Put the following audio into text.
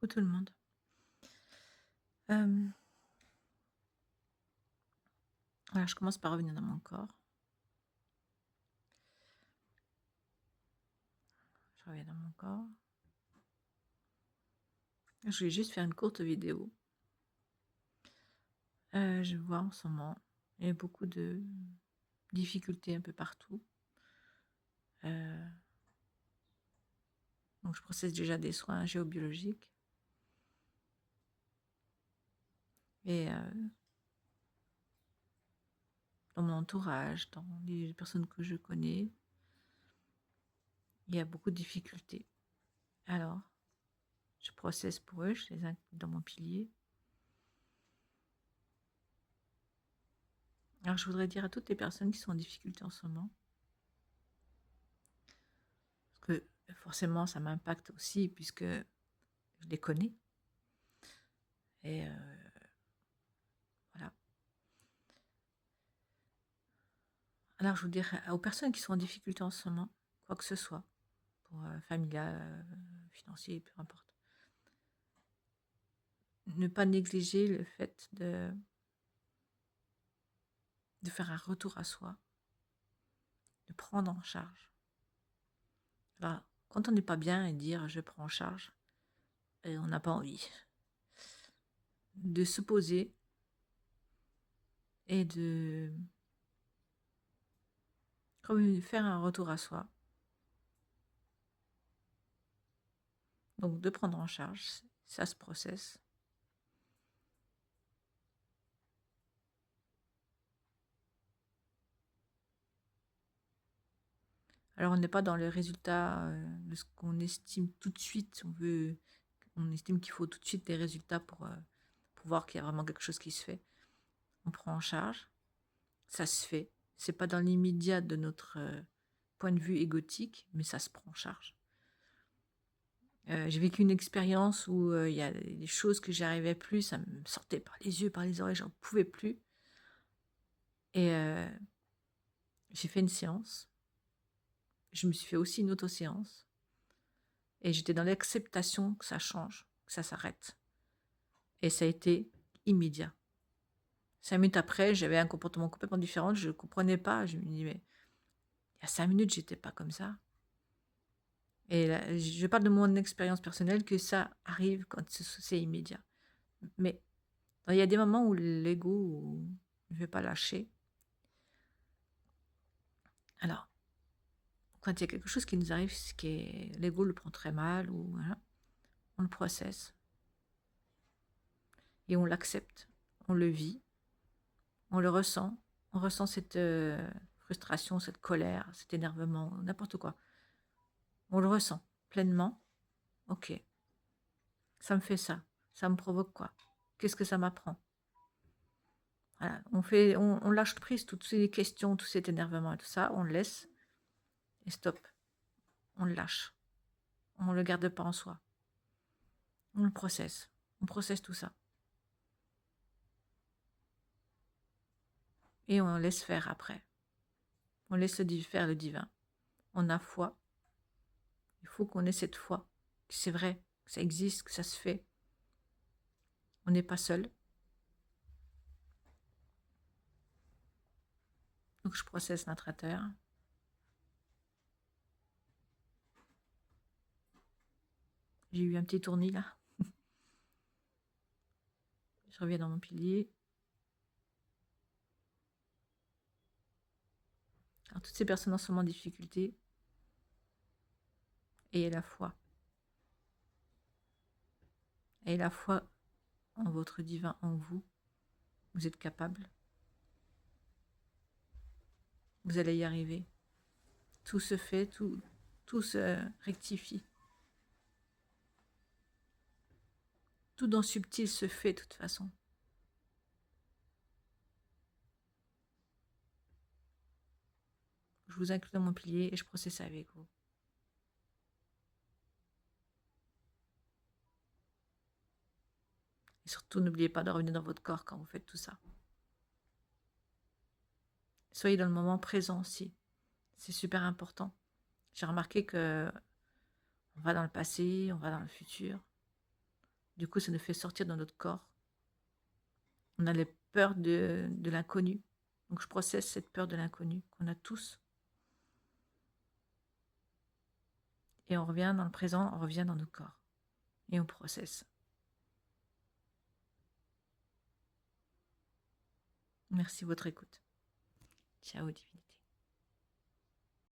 Coucou tout le monde. Euh, voilà, je commence par revenir dans mon corps. Je reviens dans mon corps. Je vais juste faire une courte vidéo. Je vois en ce moment, il y a beaucoup de difficultés un peu partout. Euh, donc je processe déjà des soins géobiologiques. Et dans mon entourage, dans les personnes que je connais, il y a beaucoup de difficultés. Alors, je processe pour eux, je les inclus dans mon pilier. Alors je voudrais dire à toutes les personnes qui sont en difficulté en ce moment, parce que forcément ça m'impacte aussi puisque je les connais. Et voilà. Alors je vous dirais aux personnes qui sont en difficulté en ce moment, quoi que ce soit, pour familial, financier, peu importe, ne pas négliger le fait de faire un retour à soi, de prendre en charge. Alors, quand on n'est pas bien et dire je prends en charge, et on n'a pas envie de se poser et de comme faire un retour à soi. Donc de prendre en charge, ça se processe. Alors on n'est pas dans le résultat de ce qu'on estime tout de suite. On estime qu'il faut tout de suite des résultats pour voir qu'il y a vraiment quelque chose qui se fait. On prend en charge, ça se fait. C'est pas dans l'immédiat de notre point de vue égotique, mais ça se prend en charge. J'ai vécu une expérience où il y a des choses que j'arrivais plus, ça me sortait par les yeux, par les oreilles, j'en pouvais plus. Et j'ai fait une séance. Je me suis fait aussi une auto-séance. Et j'étais dans l'acceptation que ça change, que ça s'arrête. Et ça a été immédiat. 5 minutes après, j'avais un comportement complètement différent, je ne comprenais pas. Je me dis, mais il y a 5 minutes, j'étais pas comme ça. Et là, je parle de mon expérience personnelle que ça arrive quand c'est immédiat. Mais il y a des moments où l'ego ne veut pas lâcher. Alors, quand il y a quelque chose qui nous arrive, ce qui est l'ego le prend très mal, ou voilà, on le processe et on l'accepte, on le vit, on ressent cette frustration, cette colère, cet énervement, n'importe quoi. On le ressent pleinement. Ok, ça me fait ça me provoque quoi? Qu'est-ce que ça m'apprend? Voilà, on lâche prise toutes ces questions, tout cet énervement et tout ça, on le laisse et stop. On le lâche. On ne le garde pas en soi. On le processe. On processe tout ça. Et on laisse faire après. On laisse faire le divin. On a foi. Il faut qu'on ait cette foi. Que c'est vrai, que ça existe, que ça se fait. On n'est pas seul. Donc je processe l'intraterre. J'ai eu un petit tournis là. Je reviens dans mon pilier. Alors toutes ces personnes en ce moment en difficulté, ayez la foi. Ayez la foi en votre divin, en vous. Vous êtes capable. Vous allez y arriver. Tout se fait, tout se rectifie. Tout dans le subtil se fait de toute façon. Je vous inclus dans mon pilier et je processe avec vous. Et surtout, n'oubliez pas de revenir dans votre corps quand vous faites tout ça. Soyez dans le moment présent aussi. C'est super important. J'ai remarqué que on va dans le passé, on va dans le futur. Du coup, ça nous fait sortir de notre corps. On a les peurs de l'inconnu. Donc, je processe cette peur de l'inconnu qu'on a tous. Et on revient dans le présent, on revient dans nos corps. Et on processe. Merci de votre écoute. Ciao, divinité.